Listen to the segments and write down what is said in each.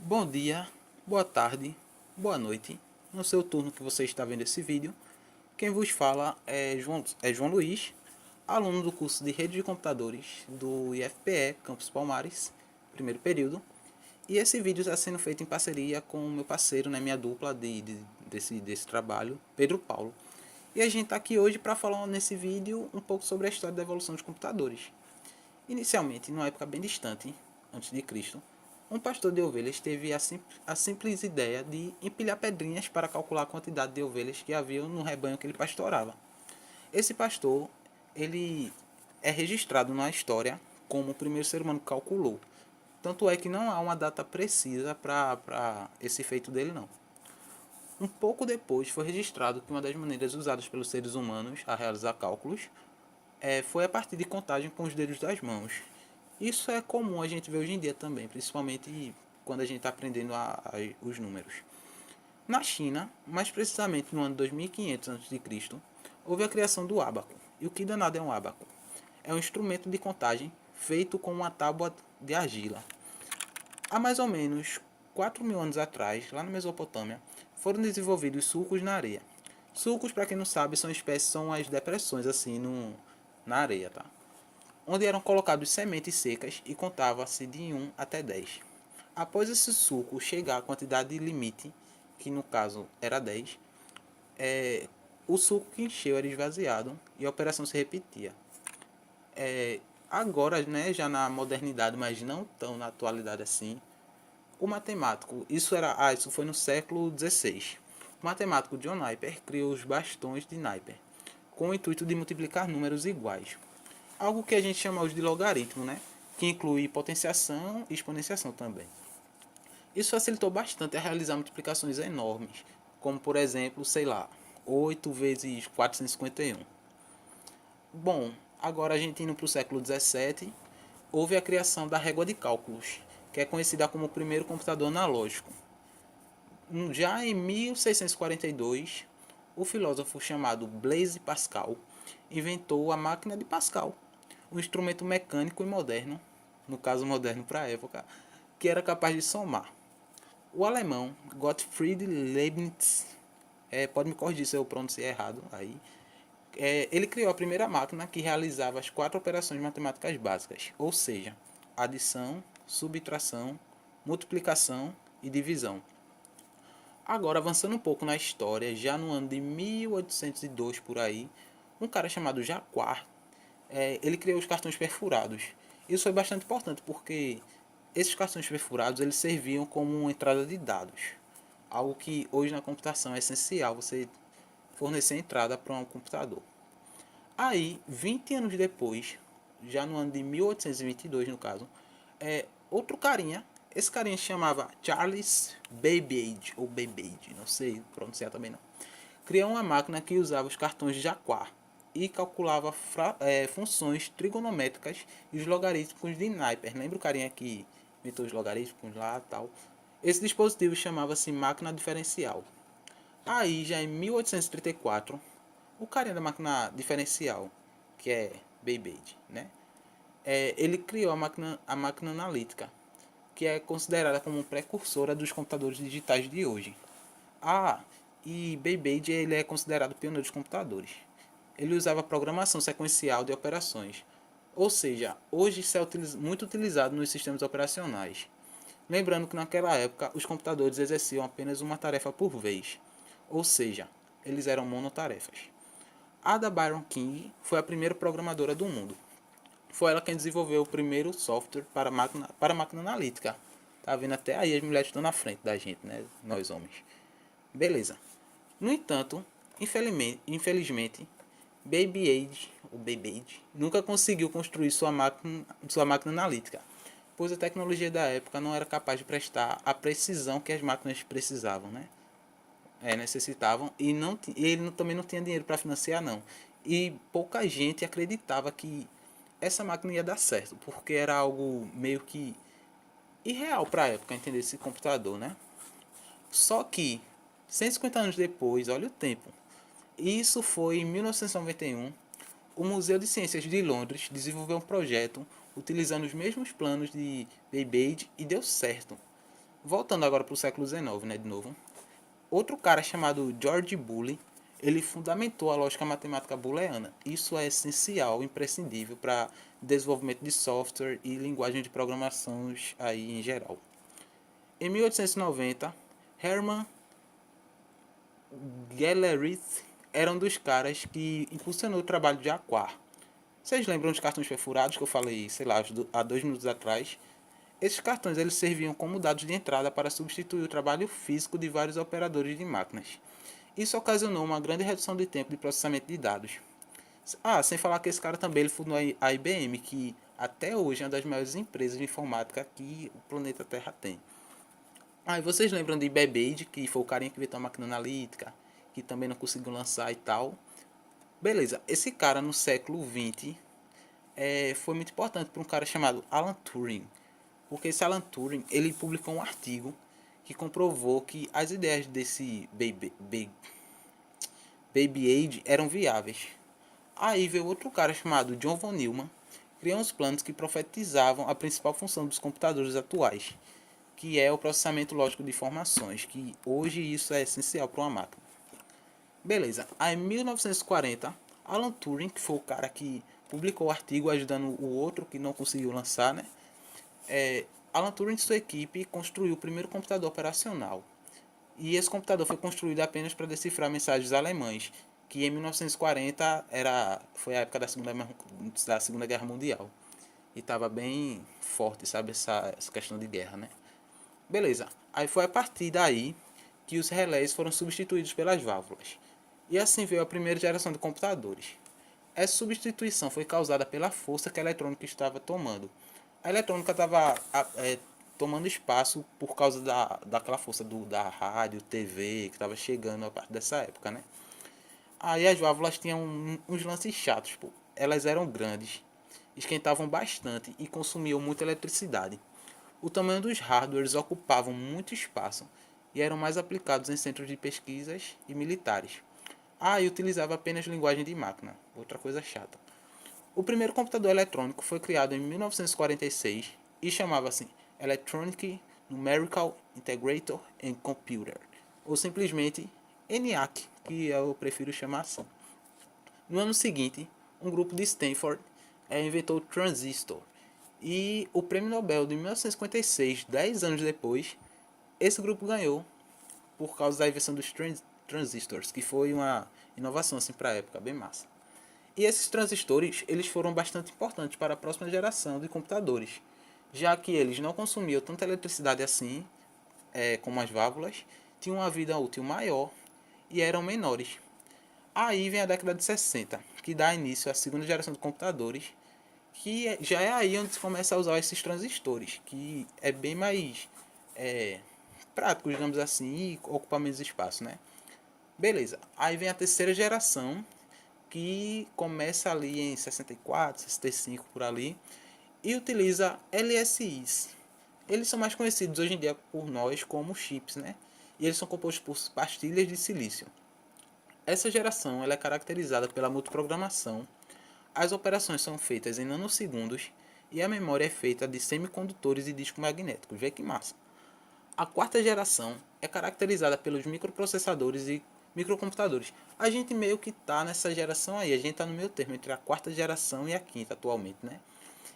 Bom dia, boa tarde, boa noite. No seu turno que você está vendo esse vídeo, quem vos fala é João Luiz, aluno do curso de Rede de Computadores do IFPE Campus Palmares, primeiro período. E esse vídeo está sendo feito em parceria com o meu parceiro, né, minha dupla desse trabalho, Pedro Paulo. E a gente está aqui hoje para falar nesse vídeo um pouco sobre a história da evolução dos computadores. Inicialmente, numa época bem distante, antes de Cristo, um pastor de ovelhas teve a simples ideia de empilhar pedrinhas para calcular a quantidade de ovelhas que havia no rebanho que ele pastorava. Esse pastor, ele é registrado na história como o primeiro ser humano que calculou. Tanto é que não há uma data precisa para esse feito dele, não. Um pouco depois foi registrado que uma das maneiras usadas pelos seres humanos a realizar cálculos foi a partir de contagem com os dedos das mãos. Isso é comum a gente ver hoje em dia também, principalmente quando a gente está aprendendo os números. Na China, mais precisamente no ano 2500 a.C., houve a criação do ábaco. E o que danado é um ábaco? É um instrumento de contagem feito com uma tábua de argila. Há mais ou menos 4.000 anos atrás, lá na Mesopotâmia, foram desenvolvidos sulcos na areia. Sulcos, para quem não sabe, são as depressões assim na areia, tá? Onde eram colocados sementes secas e contava-se de 1 até 10. Após esse suco chegar à quantidade limite, que no caso era 10, o suco que encheu era esvaziado e a operação se repetia. Agora, né, já na modernidade, mas não tão na atualidade assim, o matemático, isso foi no século XVI. O matemático John Napier criou os bastões de Napier, com o intuito de multiplicar números iguais. Algo que a gente chama hoje de logaritmo, né? Que inclui potenciação e exponenciação também. Isso facilitou bastante a realizar multiplicações enormes, como por exemplo, sei lá, 8 vezes 451. Bom, agora a gente indo para o século XVII, houve a criação da régua de cálculos, que é conhecida como o primeiro computador analógico. Já em 1642, o filósofo chamado Blaise Pascal inventou a máquina de Pascal, um instrumento mecânico e moderno, no caso moderno para a época, que era capaz de somar. O alemão Gottfried Leibniz, pode me corrigir se eu pronunciei errado aí, ele criou a primeira máquina que realizava as 4 operações matemáticas básicas, ou seja, adição, subtração, multiplicação e divisão. Agora, avançando um pouco na história, já no ano de 1802 por aí, um cara chamado Jacquard, ele criou os cartões perfurados. Isso foi bastante importante porque esses cartões perfurados eles serviam como uma entrada de dados, algo que hoje na computação é essencial você fornecer entrada para um computador. Aí, 20 anos depois, já no ano de 1822 no caso, outro carinha, esse carinha se chamava Charles Babbage, ou Babbage, não sei pronunciar também não, criou uma máquina que usava os cartões de Jacquard e calculava funções trigonométricas e os logaritmos de Napier. Lembra o carinha que inventou os logaritmos lá e tal? Esse dispositivo chamava-se máquina diferencial. Aí, já em 1834, o carinha da máquina diferencial, que é Babbage, né? Ele criou a máquina analítica, que é considerada como precursora dos computadores digitais de hoje. Ah, e Babbage ele é considerado pioneiro dos computadores. Ele usava programação sequencial de operações, ou seja, hoje isso é muito utilizado nos sistemas operacionais. Lembrando que naquela época os computadores exerciam apenas uma tarefa por vez, ou seja, eles eram monotarefas. Ada Byron King foi a primeira programadora do mundo. Foi ela quem desenvolveu o primeiro software para máquina analítica. Tá vendo até aí as mulheres estão na frente da gente, né? Nós homens. Beleza. No entanto, infelizmente Babbage nunca conseguiu construir sua máquina analítica, pois a tecnologia da época não era capaz de prestar a precisão que as máquinas precisavam, né? Necessitavam e ele também não tinha dinheiro para financiar não. E pouca gente acreditava que essa máquina ia dar certo, porque era algo meio que irreal para a época entender esse computador, né? Só que 150 anos depois, olha o tempo. Isso foi em 1991. O Museu de Ciências de Londres desenvolveu um projeto utilizando os mesmos planos de Babbage e deu certo. Voltando agora para o século XIX, né, de novo. Outro cara chamado George Boole, ele fundamentou a lógica matemática booleana. Isso é essencial, imprescindível para desenvolvimento de software e linguagem de programação aí em geral. Em 1890, Hermann Gellerith era um dos caras que impulsionou o trabalho de Aquar. Vocês lembram dos cartões perfurados que eu falei, sei lá, há 2 minutos atrás? Esses cartões eles serviam como dados de entrada para substituir o trabalho físico de vários operadores de máquinas. Isso ocasionou uma grande redução de tempo de processamento de dados. Sem falar que esse cara também ele fundou a IBM, que até hoje é uma das maiores empresas de informática que o planeta Terra tem. E vocês lembram de Babbage, que foi o carinha que inventou a máquina analítica, que também não conseguiu lançar e tal. Beleza, esse cara no século XX foi muito importante para um cara chamado Alan Turing. Porque esse Alan Turing, ele publicou um artigo que comprovou que as ideias desse Baby Age eram viáveis. Aí veio outro cara chamado John von Neumann, criou uns planos que profetizavam a principal função dos computadores atuais, que é o processamento lógico de informações, que hoje isso é essencial para uma máquina. Beleza, aí em 1940, Alan Turing, que foi o cara que publicou o artigo ajudando o outro que não conseguiu lançar, né? Alan Turing e sua equipe construiu o primeiro computador operacional. E esse computador foi construído apenas para decifrar mensagens alemães, que em 1940 foi a época da Segunda Guerra Mundial. E estava bem forte, sabe, essa questão de guerra, né? Beleza, aí foi a partir daí que os relés foram substituídos pelas válvulas. E assim veio a primeira geração de computadores. Essa substituição foi causada pela força que a eletrônica estava tomando. A eletrônica estava tomando espaço por causa daquela força da rádio, TV, que estava chegando a partir dessa época, né? Aí as válvulas tinham uns lances chatos, pô. Elas eram grandes, esquentavam bastante e consumiam muita eletricidade. O tamanho dos hardwares ocupavam muito espaço e eram mais aplicados em centros de pesquisas e militares. E utilizava apenas linguagem de máquina, outra coisa chata. O primeiro computador eletrônico foi criado em 1946 e chamava-se Electronic Numerical Integrator and Computer, ou simplesmente ENIAC, que eu prefiro chamar assim. No ano seguinte, um grupo de Stanford inventou o transistor, e o prêmio Nobel de 1956, 10 anos depois, esse grupo ganhou por causa da invenção dos transistors, que foi uma inovação assim, para a época, bem massa. E esses transistores eles foram bastante importantes para a próxima geração de computadores, já que eles não consumiam tanta eletricidade assim, como as válvulas, tinham uma vida útil maior e eram menores. Aí vem a década de 60, que dá início à segunda geração de computadores, que já é aí onde se começa a usar esses transistores, que é bem mais prático, digamos assim, e ocupa menos espaço, né? Beleza, aí vem a terceira geração, que começa ali em 64, 65 por ali, e utiliza LSIs. Eles são mais conhecidos hoje em dia por nós como chips, né? E eles são compostos por pastilhas de silício. Essa geração ela é caracterizada pela multiprogramação, as operações são feitas em nanosegundos e a memória é feita de semicondutores e discos magnéticos. Vê que massa! A quarta geração é caracterizada pelos microprocessadores e microcomputadores. A gente meio que está nessa geração aí, a gente está no meio termo entre a quarta geração e a quinta atualmente, né?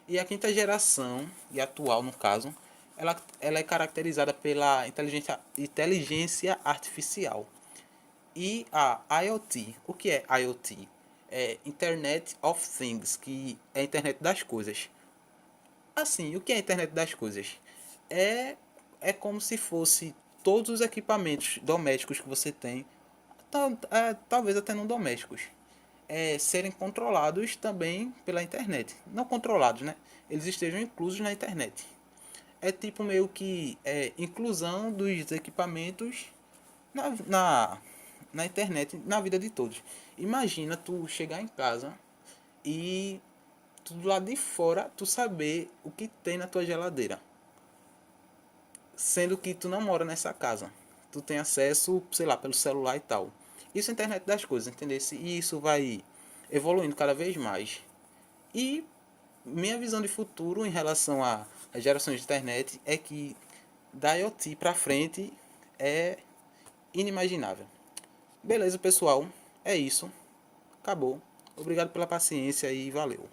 E a quinta geração, e atual no caso, ela é caracterizada pela inteligência artificial. E a IoT, o que é IoT? É Internet of Things, que é a internet das coisas. Assim, o que é a internet das coisas? É, é como se fosse todos os equipamentos domésticos que você tem, talvez até não domésticos, serem controlados também pela internet. Não controlados, né? Eles estejam inclusos na internet. É tipo meio que inclusão dos equipamentos na, na, na internet, na vida de todos. Imagina tu chegar em casa e tu do lado de fora tu saber o que tem na tua geladeira, sendo que tu não mora nessa casa. Tu tem acesso, sei lá, pelo celular e tal. Isso é a internet das coisas, entendeu? E isso vai evoluindo cada vez mais. E minha visão de futuro em relação às gerações de internet é que da IoT para frente é inimaginável. Beleza, pessoal? É isso. Acabou. Obrigado pela paciência e valeu.